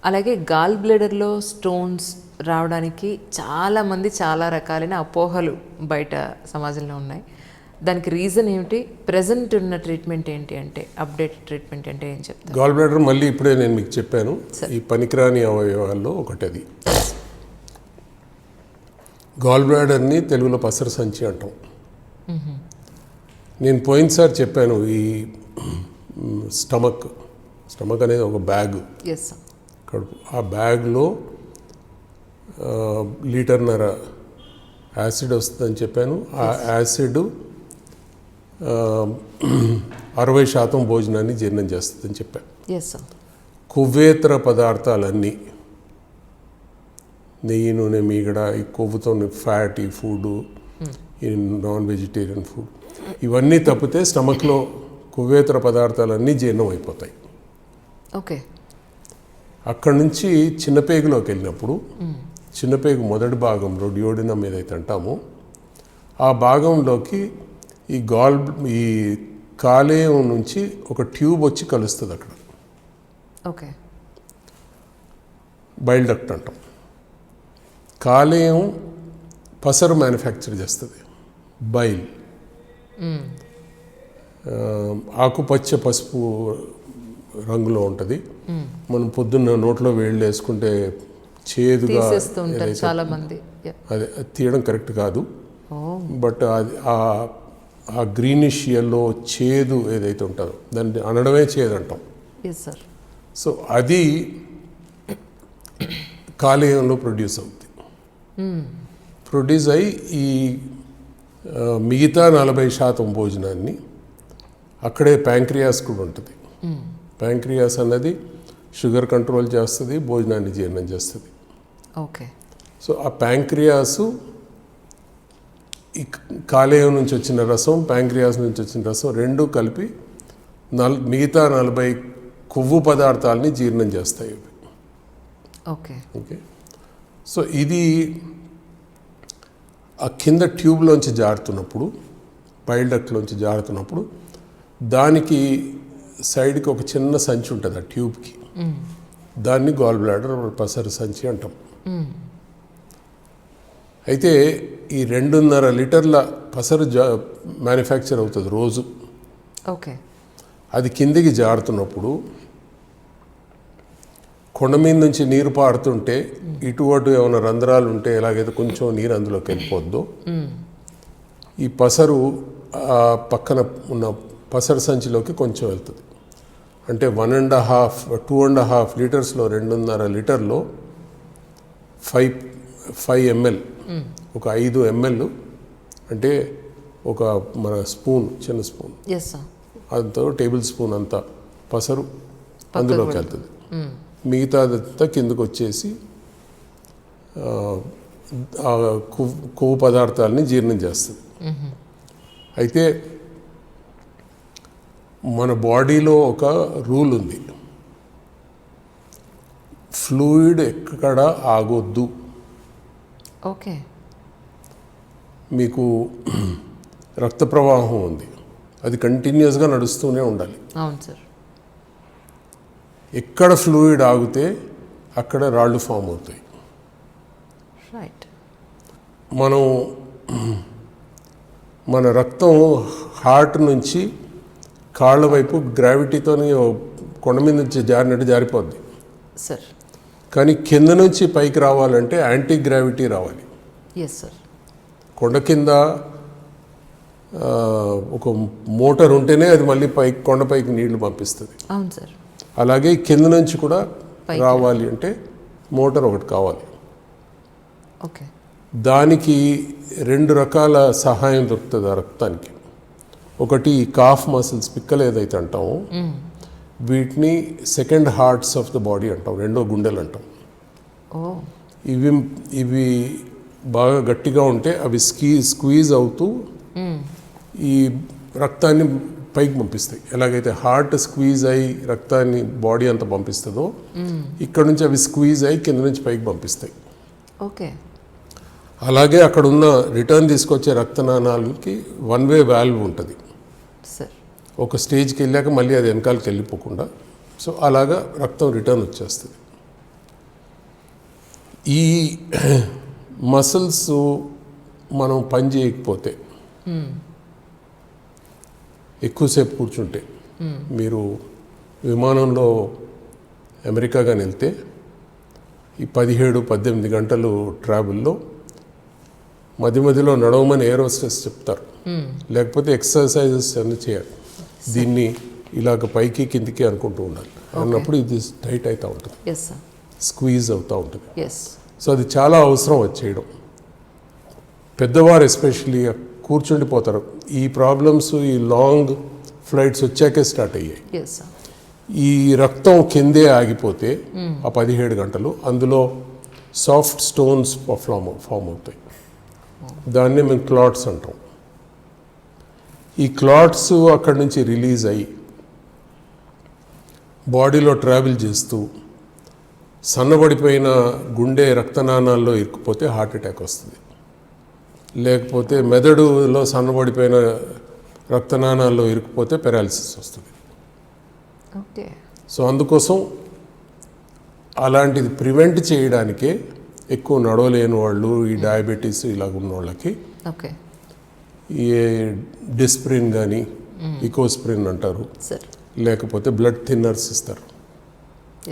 అలాగే gall బ్లేడర్లో stones రావడానికి చాలామంది చాలా రకాలైన అపోహలు బయట సమాజంలో ఉన్నాయి. దానికి రీజన్ ఏమిటి? ప్రజెంట్ ఉన్న ట్రీట్మెంట్ ఏంటి అంటే, అప్డేట్ ట్రీట్మెంట్ అంటే ఏం చెప్తారు? గాల్ బ్లాడర్ మళ్ళీ ఇప్పుడే నేను మీకు చెప్పాను, ఈ పనికిరాని అవయవాల్లో ఒకటి అది. గాల్ బ్లాడర్ని తెలుగులో పసర సంచి అంటాం. నేను పోయినసారి చెప్పాను, ఈ స్టమక్ అనేది ఒక బ్యాగ్, కడుపు. ఆ బ్యాగ్లో లీటర్న్నర యాసిడ్ వస్తుందని చెప్పాను. ఆ యాసిడ్ 60% భోజనాన్ని జీర్ణం చేస్తుందని చెప్పాను. కొవ్వేతర పదార్థాలన్నీ, నెయ్యి, నూనె, మీగడ, ఈ కొవ్వుతో ఫ్యాటీ ఫుడ్, ఈ నాన్ వెజిటేరియన్ ఫుడ్, ఇవన్నీ తప్పితే స్టమక్లో కొవ్వేతర పదార్థాలన్నీ జీర్ణం అయిపోతాయి. ఓకే. అక్కడి నుంచి చిన్నపేగులోకి వెళ్ళినప్పుడు, చిన్నపేగు మొదటి భాగంలో డియోడినం ఏదైతే అంటామో ఆ భాగంలోకి ఈ కాలేయం నుంచి ఒక ట్యూబ్ వచ్చి కలుస్తుంది అక్కడ. ఓకే. బైల్ డక్ట్ అంటాం. కాలేయం పసరు మ్యానుఫ్యాక్చర్ చేస్తుంది. బైల్ ఆకుపచ్చ పసుపు రంగులో ఉంటుంది. మనం పొద్దున్న నోట్లో వేళ్ళు వేసుకుంటే చేదుగా చాలా మంది, అది తీయడం కరెక్ట్ కాదు. బట్ అది ఆ గ్రీనిష్ ఎల్లో చేదు ఏదైతే ఉంటుందో దాన్ని అనడమే చేదు అంటాం. సో అది కాలేయంలో ప్రొడ్యూస్ అవుతుంది. ప్రొడ్యూస్ అయ్యి ఈ మిగతా 40% భోజనాన్ని అక్కడే ప్యాంక్రియాస్ కూడా ఉంటుంది. ప్యాంక్రియాస్ అన్నది షుగర్ కంట్రోల్ చేస్తుంది, భోజనాన్ని జీర్ణం చేస్తుంది. ఓకే. సో ఆ ప్యాంక్రియాసు ఈ కాలేయం నుంచి వచ్చిన రసం, ప్యాంక్రియాస్ నుంచి వచ్చిన రసం రెండూ కలిపి మిగతా 40 కొవ్వు పదార్థాలని జీర్ణం చేస్తాయి. ఓకే. ఓకే. సో ఇది ఆ కింద ట్యూబ్లోంచి జారుతున్నప్పుడు, బైల్ డక్ట్లోంచి జారుతున్నప్పుడు దానికి సైడ్కి ఒక చిన్న సంచి ఉంటుంది ఆ ట్యూబ్కి. దాన్ని గాల్ బ్లాడర్ పసరు సంచి అంటాం. అయితే ఈ 2.5 లీటర్ల పసరు మ్యానుఫ్యాక్చర్ అవుతుంది రోజు. ఓకే. అది కిందికి జారుతున్నప్పుడు కొండ మీద నుంచి నీరు పారుతుంటే ఇటు అటు ఏమైనా రంధ్రాలు ఉంటే ఎలాగైతే కొంచెం నీరు అందులోకి వెళ్ళిపోద్దో, ఈ పసరు పక్కన ఉన్న పసరు సంచిలోకి కొంచెం వెళ్తుంది. అంటే 2.5 లీటర్స్లో 2.5 లీటర్లో 5 ml, ఒక 5 ml అంటే ఒక మన స్పూన్, చిన్న స్పూన్ అంతా, టేబుల్ స్పూన్ అంతా పసరు అందులోకి వెళ్తుంది. మిగతాదంతా కిందకు వచ్చేసి కొవ్వు పదార్థాలని జీర్ణం చేస్తుంది. అయితే మన బాడీలో ఒక రూల్ ఉంది, ఫ్లూయిడ్ ఎక్కడ ఆగొద్దు. ఓకే. మీకు రక్త ప్రవాహం ఉంది, అది కంటిన్యూస్గా నడుస్తూనే ఉండాలి. అవును సార్. ఎక్కడ ఫ్లూయిడ్ ఆగితే అక్కడ రాళ్ళు ఫామ్ అవుతాయి. రైట్. మన రక్తం హార్ట్ నుంచి కాళ్ళ వైపు గ్రావిటీతో కొండ మీద నుంచి జారినట్టు జారిపోద్ది సార్. కానీ కింద నుంచి పైకి రావాలంటే యాంటీ గ్రావిటీ రావాలి. సార్. కొండ కింద ఒక మోటార్ ఉంటేనే అది మళ్ళీ కొండపైకి నీళ్లు పంపిస్తుంది. అవును సార్. అలాగే కింద నుంచి కూడా రావాలి అంటే మోటార్ ఒకటి కావాలి. ఓకే. దానికి 2 రకాల సహాయం దొరుకుతుంది ఆ రక్తానికి. ఒకటి కాఫ్ మసిల్స్, పిక్కలు ఏదైతే అంటామో వీటిని second hearts of the body అంటాం, రెండో గుండెలు అంటాం. ఇవి బాగా గట్టిగా ఉంటే అవి స్క్వీజ్ అవుతూ ఈ రక్తాన్ని పైకి పంపిస్తాయి. ఎలాగైతే హార్ట్ స్క్వీజ్ అయ్యి రక్తాన్ని బాడీ అంతా పంపిస్తుందో, ఇక్కడ నుంచి అవి స్క్వీజ్ అయ్యి కింద నుంచి పైకి పంపిస్తాయి. ఓకే. అలాగే అక్కడ ఉన్న రిటర్న్ తీసుకొచ్చే రక్తనాళాలకి 1-way వాల్వ్ ఉంటుంది. ఒక స్టేజ్కి వెళ్ళాక మళ్ళీ అది వెనకాలకి వెళ్ళిపోకుండా, సో అలాగా రక్తం రిటర్న్ వచ్చేస్తుంది. ఈ మసిల్స్ మనం పని చేయకపోతే, ఎక్కువసేపు కూర్చుంటే, మీరు విమానంలో అమెరికా కానీ వెళ్తే ఈ 17-18 గంటలు ట్రావెల్లో మధ్య మధ్యలో నడవమని ఎయిర్ హోస్టెస్ చెప్తారు, లేకపోతే ఎక్సర్సైజెస్ అన్ని చేయాలి. దీన్ని ఇలాగ పైకి కిందికి అనుకుంటూ ఉండాలి. అన్నప్పుడు ఇది టైట్ అవుతూ ఉంటుంది, ఎస్ సార్, స్క్వీజ్ అవుతూ ఉంటుంది. ఎస్. సో అది చాలా అవసరం అది చేయడం. పెద్దవారు ఎస్పెషల్లీ కూర్చుండిపోతారు. ఈ ప్రాబ్లమ్స్ ఈ లాంగ్ ఫ్లైట్స్ వచ్చాకే స్టార్ట్ అయ్యాయి. Yes sir. ఈ రక్తం కిందే ఆగిపోతే ఆ 17 గంటలు అందులో సాఫ్ట్ స్టోన్స్ ఫామ్ అవుతాయి. దాన్ని మేము క్లాట్స్ అంటాం. ఈ క్లాట్స్ అక్కడి నుంచి రిలీజ్ అయ్యి బాడీలో ట్రావెల్ చేస్తూ సన్నబడిపోయిన గుండె రక్తనాళాల్లో ఇరుక్కుపోతే హార్ట్ అటాక్ వస్తుంది. లేకపోతే మెదడులో సన్నబడిపోయిన రక్తనాళాల్లో ఇరుక్కుపోతే పెరాలిసిస్ వస్తుంది. ఓకే. సో అందుకోసం అలాంటిది ప్రివెంట్ చేయడానికే ఎక్కువ నడవలేని వాళ్ళు, ఈ డయాబెటీస్ ఇలాగ ఉన్న వాళ్ళకి ఓకే ఈ డిస్ప్రిన్ కానీ ఇకోస్ప్రిన్ అంటారు, సార్. లేకపోతే బ్లడ్ థిన్నర్స్ ఇస్తారు.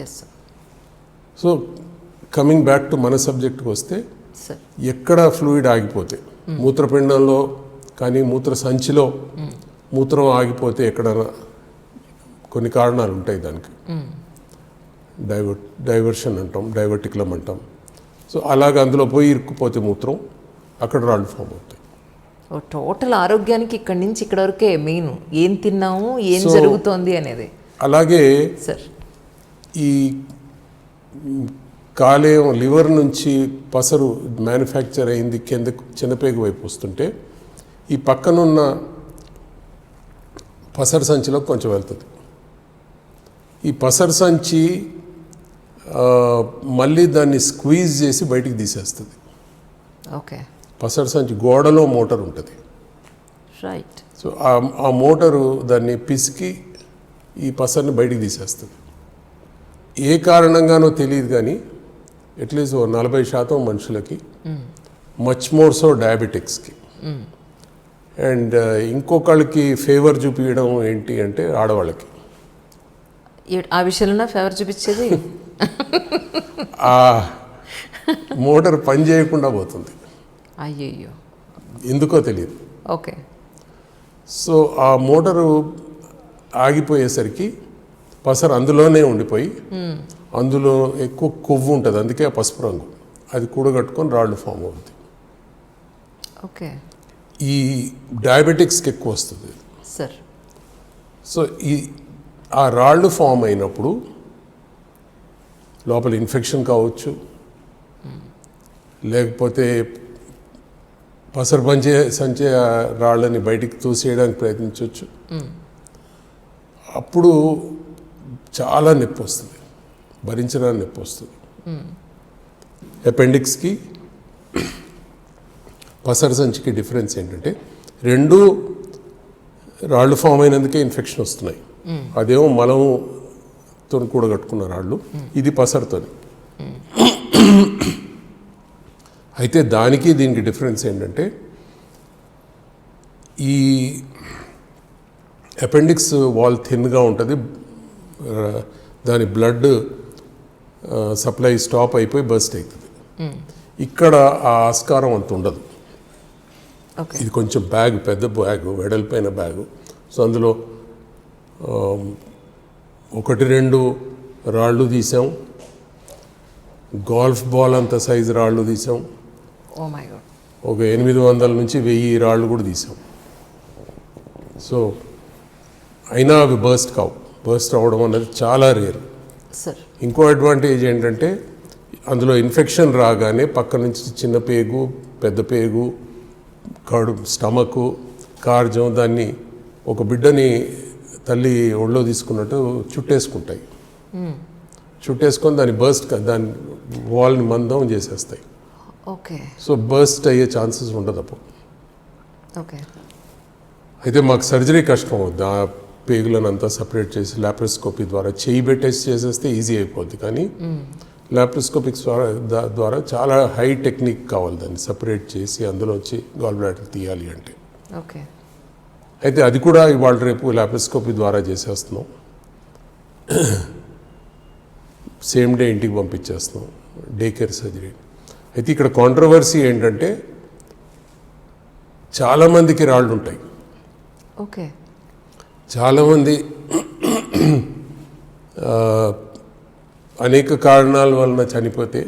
Yes sir. So coming back to మన సబ్జెక్ట్కి వస్తే, సార్, ఎక్కడ ఫ్లూయిడ్ ఆగిపోతే, మూత్రపిండంలో కానీ మూత్ర సంచిలో మూత్రం ఆగిపోతే ఎక్కడైనా కొన్ని కారణాలు ఉంటాయి దానికి. డైవర్షన్ అంటాం, డైవర్టిక్లం అంటాం. సో అలాగ అందులో పోయి ఇరుక్కుపోతే మూత్రం, అక్కడ రాళ్ళు ఫామ్ అవుతాయి. టోటల్ ఆరోగ్యానికి ఇక్కడి నుంచి ఇక్కడ వరకే మెయిన్, ఏం తిన్నాము, ఏం జరుగుతోంది అనేది. అలాగే సార్, ఈ కాలేయం లివర్ నుంచి పసరు మ్యానుఫ్యాక్చర్ అయింది కిందకు చిన్నపేగు వైపు వస్తుంటే ఈ పక్కనున్న పసరు సంచిలో కొంచెం వెళ్తుంది. ఈ పసరు సంచి మళ్ళీ దాన్ని స్క్వీజ్ చేసి బయటికి తీసేస్తుంది. ఓకే. పసరు సంచి గోడలో మోటార్ ఉంటుంది. రైట్. సో ఆ మోటారు దాన్ని పిసికి ఈ పసరుని బయటికి తీసేస్తుంది. ఏ కారణంగానో తెలియదు కానీ అట్లీస్ట్ 40% మనుషులకి, మచ్ మోర్ సో డయాబెటిక్స్కి. అండ్ ఇంకొకళ్ళకి ఫేవర్ చూపించడం ఏంటి అంటే ఆడవాళ్ళకి. ఆ విషయంలో ఫేవర్ చూపించేది ఆ మోటార్ పని చేయకుండా పోతుంది, అయ్యయ్యో, ఎందుకో తెలియదు. ఓకే. సో ఆ మోటారు ఆగిపోయేసరికి పసరు అందులోనే ఉండిపోయి అందులో ఎక్కువ కొవ్వు ఉంటుంది, అందుకే ఆ పసుపు రంగు అది కూడగట్టుకొని రాళ్ళు ఫామ్ అవుతుంది. ఓకే. ఈ డయాబెటిక్స్కి ఎక్కువ వస్తుంది సార్. సో ఆ రాళ్ళు ఫామ్ అయినప్పుడు లోపల ఇన్ఫెక్షన్ కావచ్చు, లేకపోతే పసరు సంచే రాళ్ళని బయటికి తోసేయడానికి ప్రయత్నించవచ్చు. అప్పుడు చాలా నొప్పి వస్తుంది, భరించడానికి నొప్పి వస్తుంది. అపెండిక్స్కి పసరు సంచికి డిఫరెన్స్ ఏంటంటే రెండు రాళ్ళు ఫామ్ అయినందుకే ఇన్ఫెక్షన్ వస్తున్నాయి. అదేమో మలంతో కూడగట్టుకున్న రాళ్ళు, ఇది పసరుతో. అయితే దానికి దీనికి డిఫరెన్స్ ఏంటంటే ఈ అపెండిక్స్ వాల్ థిన్గా ఉంటుంది, దాని బ్లడ్ సప్లై స్టాప్ అయిపోయి బర్స్ట్ అవుతుంది. ఇక్కడ ఆ ఆస్కారం అంత ఉండదు. ఇది కొంచెం బ్యాగ్, పెద్ద బ్యాగ్, వెడల్పైన బ్యాగు. సో అందులో 1-2 రాళ్ళు తీసాం, గోల్ఫ్ బాల్ అంత సైజు రాళ్ళు తీసాం, ఒక 800 నుంచి 1000 రాళ్ళు కూడా తీసాం. సో అయినా అవి బర్స్ట్ కావు. బర్స్ట్ అవ్వడం అనేది చాలా రేర్. ఇంకో అడ్వాంటేజ్ ఏంటంటే అందులో ఇన్ఫెక్షన్ రాగానే పక్క నుంచి చిన్న పేగు, పెద్ద పేగు, స్టమక్, కార్జం, దాన్ని ఒక బిడ్డని తల్లి ఒళ్ళో తీసుకున్నట్టు చుట్టేసుకుంటాయి. చుట్టేసుకొని దాన్ని దాని వాల్ని మందం చేసేస్తాయి. సో బర్స్ట్ అయ్యే ఛాన్సెస్ ఉండదు అప్పుడు. అయితే మాకు సర్జరీ కష్టం అవుద్ది. ఆ పేగులను అంతా సపరేట్ చేసి లాప్రోస్కోపీ ద్వారా చేయి పెట్టేసి చేసేస్తే ఈజీ అయిపోద్ది. కానీ లాప్రోస్కోపిక్ ద్వారా చాలా హై టెక్నిక్ కావాలి దాన్ని సపరేట్ చేసి అందులోంచి గాల్ బ్లాడర్ తీయాలి అంటే. ఓకే. అయితే అది కూడా ఇవాళ రేపు లాప్రోస్కోపీ ద్వారా చేసేస్తున్నాం, సేమ్ డే ఇంటికి పంపించేస్తున్నాం, డే కేర్ సర్జరీ. అయితే ఇక్కడ కాంట్రవర్సీ ఏంటంటే చాలామందికి రాళ్ళు ఉంటాయి. ఓకే. చాలామంది అనేక కారణాల వలన చనిపోతే,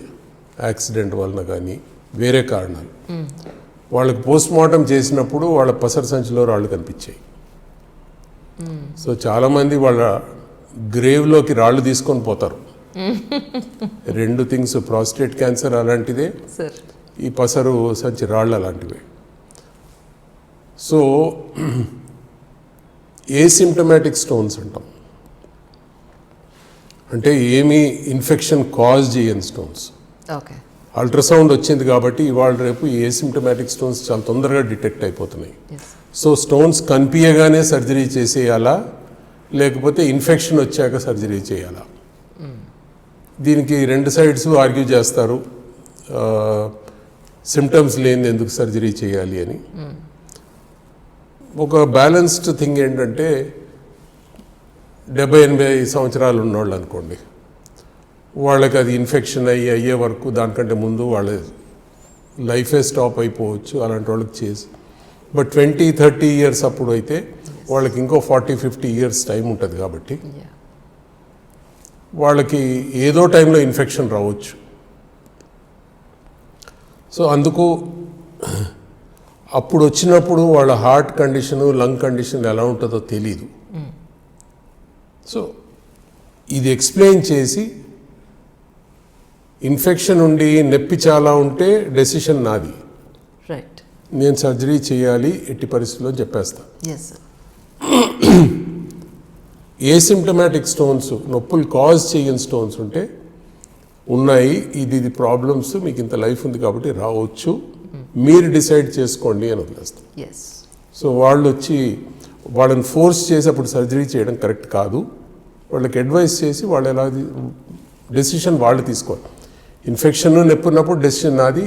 యాక్సిడెంట్ వలన కానీ వేరే కారణాలు, వాళ్ళకి పోస్ట్ మార్టం చేసినప్పుడు వాళ్ళ పసర సంచిలో రాళ్ళు కనిపించాయి. సో చాలామంది వాళ్ళ గ్రేవ్లోకి రాళ్ళు తీసుకొని పోతారు. 2 థింగ్స్, ప్రాస్టేట్ క్యాన్సర్ అలాంటిదే, సార్ ఈ పసరు సంచి రాళ్ళు అలాంటివే. సో ఏసిమ్టమాటిక్ స్టోన్స్ అంటాం, అంటే ఏమీ ఇన్ఫెక్షన్ కాజ్ చేయని స్టోన్స్. ఓకే. అల్ట్రాసౌండ్ వచ్చింది కాబట్టి ఇవాళ రేపు ఏసిమ్టమాటిక్ స్టోన్స్ చాలా తొందరగా డిటెక్ట్ అయిపోతున్నాయి. సో స్టోన్స్ కనిపించగానే సర్జరీ చేసేయాలా లేకపోతే ఇన్ఫెక్షన్ వచ్చాక సర్జరీ చేయాలా? దీనికి 2 సైడ్స్ ఆర్గ్యూ చేస్తారు, సిమ్టమ్స్ లేని ఎందుకు సర్జరీ చేయాలి అని. ఒక బ్యాలెన్స్డ్ థింగ్ ఏంటంటే 70-80 సంవత్సరాలు ఉన్నవాళ్ళు అనుకోండి, వాళ్ళకి అది ఇన్ఫెక్షన్ అయ్యే వరకు దానికంటే ముందు వాళ్ళ లైఫే స్టాప్ అయిపోవచ్చు, అలాంటి వాళ్ళకి చేసి. బట్ 20-30 ఇయర్స్ అప్పుడు అయితే వాళ్ళకి ఇంకో 40-50 ఇయర్స్ టైం ఉంటుంది కాబట్టి వాళ్ళకి ఏదో టైంలో ఇన్ఫెక్షన్ రావచ్చు. సో అందుకు అప్పుడు వచ్చినప్పుడు వాళ్ళ హార్ట్ కండిషను, లంగ్ కండిషన్ ఎలా ఉంటుందో తెలీదు. సో ఇది ఎక్స్ప్లెయిన్ చేసి, ఇన్ఫెక్షన్ ఉండి నొప్పి చాలా ఉంటే డెసిషన్ నాది, రైట్, నేను సర్జరీ చేయాలి ఎట్టి పరిస్థితుల్లో చెప్పేస్తా. Yes sir. ఏసిమ్టమాటిక్ స్టోన్స్, నొప్పులు కాజ్ చేయని స్టోన్స్ ఉంటే ఉన్నాయి, ఇది ప్రాబ్లమ్స్, మీకు ఇంత లైఫ్ ఉంది కాబట్టి రావచ్చు, మీరు డిసైడ్ చేసుకోండి అని వదిలేస్తాం. ఎస్. సో వాళ్ళు వచ్చి వాళ్ళని ఫోర్స్ చేసి అప్పుడు సర్జరీ చేయడం కరెక్ట్ కాదు. వాళ్ళకి అడ్వైస్ చేసి వాళ్ళు ఎలా డెసిషన్ వాళ్ళు తీసుకోవాలి. ఇన్ఫెక్షన్ నొప్పి ఉన్నప్పుడు డెసిషన్ నాది,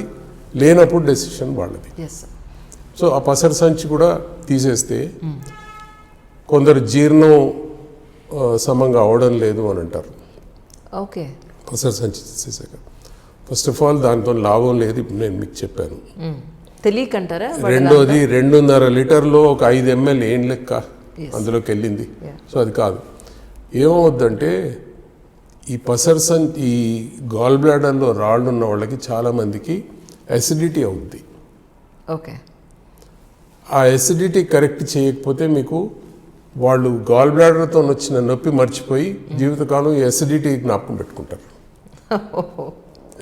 లేనప్పుడు డెసిషన్ వాళ్ళది. Yes sir. సో ఆ పసర సంచి కూడా తీసేస్తే కొందరు జీర్ణం సమంగా అవడం లేదు అని అంటారు. ఓకే. పసర సంచి తీసేసాక ఫస్ట్ ఆఫ్ ఆల్ దాంతో లాభం లేదు, ఇప్పుడు నేను మీకు చెప్పాను. తెలియకంటారా? రెండోది 2.5 లీటర్లో ఒక 5 ml ఏం లెక్క అందులోకి వెళ్ళింది. సో అది కాదు. ఏమవుద్దంటే ఈ పసర సంచి, ఈ గాల్ బ్లాడర్లో రాళ్ళు ఉన్న వాళ్ళకి చాలామందికి అసిడిటీ అవుద్ది. ఓకే. ఆ అసిడిటీ కరెక్ట్ చేయకపోతే మీకు వాళ్ళు గాల్ బ్లాడర్తో వచ్చిన నొప్పి మర్చిపోయి జీవితకాలం ఈ అసిడిటీ జ్ఞాపకం పెట్టుకుంటారు.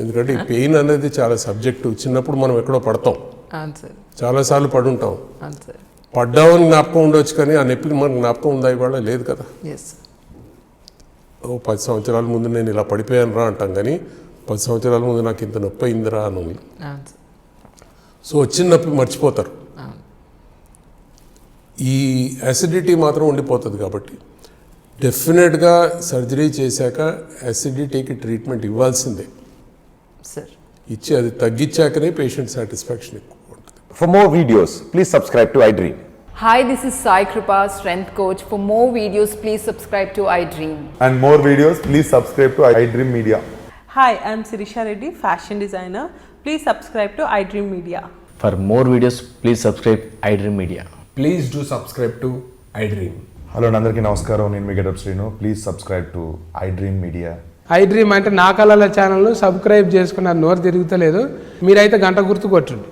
ఎందుకంటే ఈ పెయిన్ అనేది చాలా సబ్జెక్టివ్. చిన్నప్పుడు మనం ఎక్కడో పడతాం, చాలాసార్లు పడుంటాం, పడ్డామని జ్ఞాపకం ఉండొచ్చు, కానీ ఆ నొప్పికి మనకు జ్ఞాపకం ఉందా ఇవాళ? లేదు కదా. ఓ 10 సంవత్సరాల ముందు నేను ఇలా పడిపోయాను రా అంటాం, కానీ 10 సంవత్సరాల ముందు నాకు ఇంత నొప్పి అయిందిరా అని. సో వచ్చిన నొప్పి మర్చిపోతారు. ఈ అసిడిటీ మాత్రం ఉండిపోతుంది కాబట్టి డెఫినెట్గా సర్జరీ చేశాక అసిడిటీకి ట్రీట్మెంట్ ఇవ్వాల్సిందే. ఇచ్చి అది తగ్గించాకనే పేషెంట్ సాటిస్ఫాక్షన్ ఎక్కువ ఉంటుంది. For more videos, please subscribe to iDream. Hi, this is Sai Kripa, strength coach. For more videos, please subscribe to iDream. And more videos, please subscribe to iDream Media. Hi, I am Sirisha Reddy, fashion designer. Please subscribe to iDream Media. For more videos, please subscribe iDream Media. Please do subscribe to iDream. Hello అందరికీ నమస్కారం, నేను మీ Getup Srinu. Please subscribe to iDream Media. iDream అంటే నా కళల ఛానల్ను subscribe చేసుకున్నారు, నోరు తిరుగుతలేదు, మీరైతే గంట గుర్తు కొట్టండి.